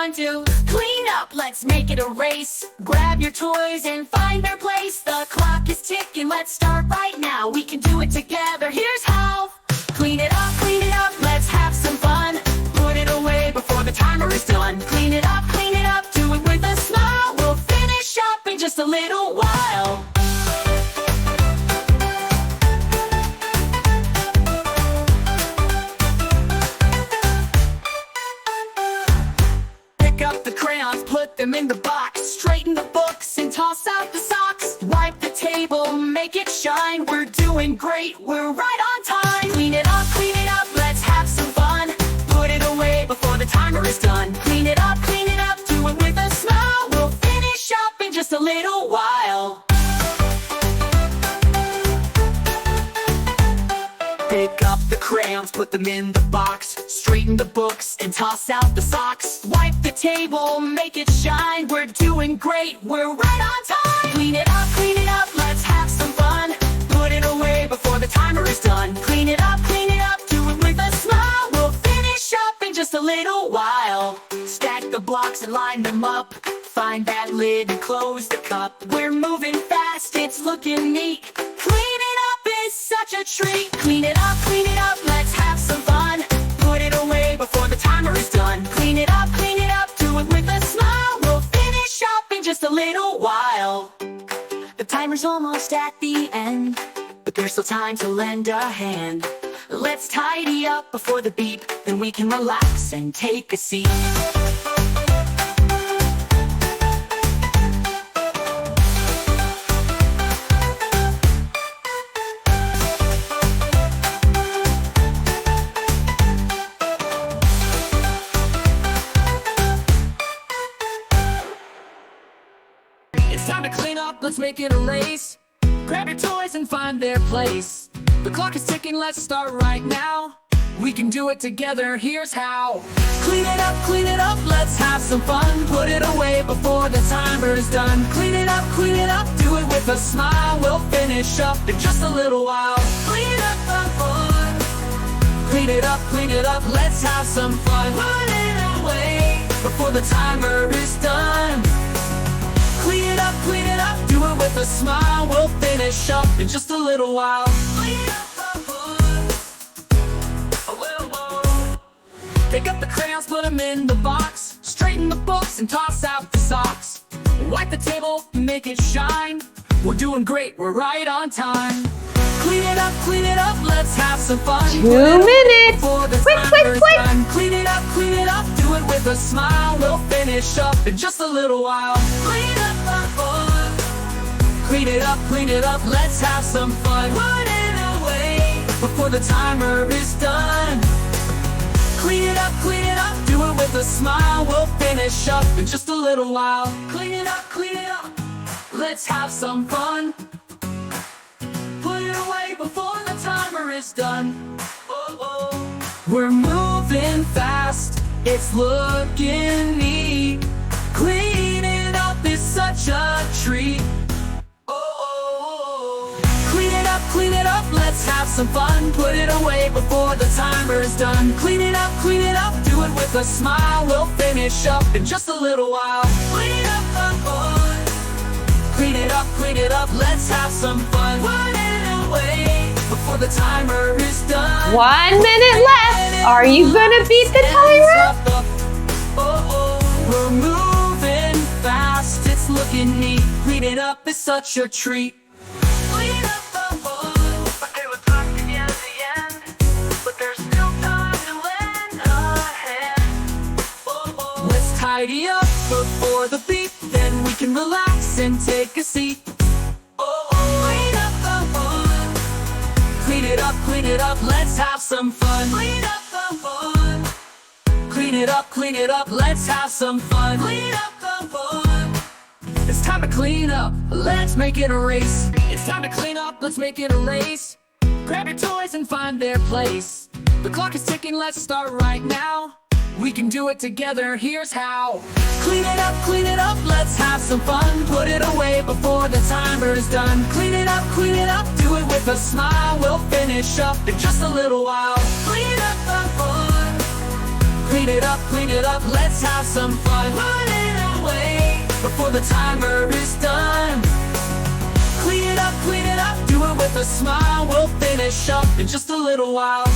time to clean up, let's make it a race. Grab your toys and find their place. The clock is ticking, let's start right now. We can do it together, here's how. Clean it up, let's have some fun. Put it away before the timer is done. Clean it up, do it with a smile. We'll finish up in just a little while. Pick up the crayons, put them in the box. Straighten the books and toss out the socks. Wipe the table, make it shine. We're doing great, we're right on time. Clean it up, let's have some fun. Put it away before the timer is done. Clean it up, do it with a smile. We'll finish up in just a little while. Pick up the crayons, put them in the box. Straighten the books and toss out the socks. Wipe the table, make it shine. We're doing great, we're right on time. Clean it up, let's have some fun. Put it away before the timer is done. Clean it up, do it with a smile. We'll finish up in just a little while. Stack the blocks and line them up. Find that lid and close the cup. We're moving fast, it's looking neat. Clean it up is such a treat. Clean it up, let's have some fun. Put it away before the timer is done. Clean it up, do it with a smile. We'll finish up in just a little while. The timer's almost at the end, but there's still time to lend a hand. Let's tidy up before the beep, then we can relax and take a seat. It's time to clean up, let's make it a race. Grab your toys and find their place. The clock is ticking, let's start right now. We can do it together, here's how. Clean it up, let's have some fun. Put it away before the timer's done. Clean it up, do it with a smile. We'll finish up in just a little while. Clean it up, let's have some fun. Put it away before the timer is done. Clean it up, do it with a smile. We'll finish up in just a little while. Clean up the hood. Pick up the crayons, put them in the box. Straighten the books and toss out the socks. Wipe the table, make it shine. We're doing great, we're right on time. Clean it up, let's have some fun. 2 minutes! Quick! Clean it up, do it with a smile. We'll finish up in just a little while. Clean up the hood. Clean it up, let's have some fun. Put it away before the timer is done. Clean it up, do it with a smile. We'll finish up in just a little while. Clean it up, let's have some fun. Put it away before the timer is done. We're moving fast, it's looking neat. Cleaning up is such a treat. Clean it up, let's have some fun. Put it away before the timer's done. Clean it up, do it with a smile. We'll finish up in just a little while. Clean up the hood. Clean it up, let's have some fun. Put it away before the timer is done. 1 minute left. Are you gonna beat the timer? We're moving fast, it's looking neat. Clean it up is such a treat. Clean up the hood. Okay, we're talking to the end, but there's still time to lend a hand. Let's tidy up before the beat, then we can relax and take a seat. Clean up the hood. Clean it up, let's have some fun. Clean up the hood. Clean it up, let's have some fun. Clean up the hood. It's time to clean up, let's make it a race. It's time to clean up, let's make it a race. Grab your toys and find their place. The clock is ticking, let's start right now. We can do it together, here's how. Clean it up, let's have some fun. Put it away before the timer's done. Clean it up, do it with a smile. We'll finish up in just a little while. Clean up the hood. clean it up, let's have some fun. Put it away before the timer is done. Clean it up, do it with a smile. We'll finish up in just a little while.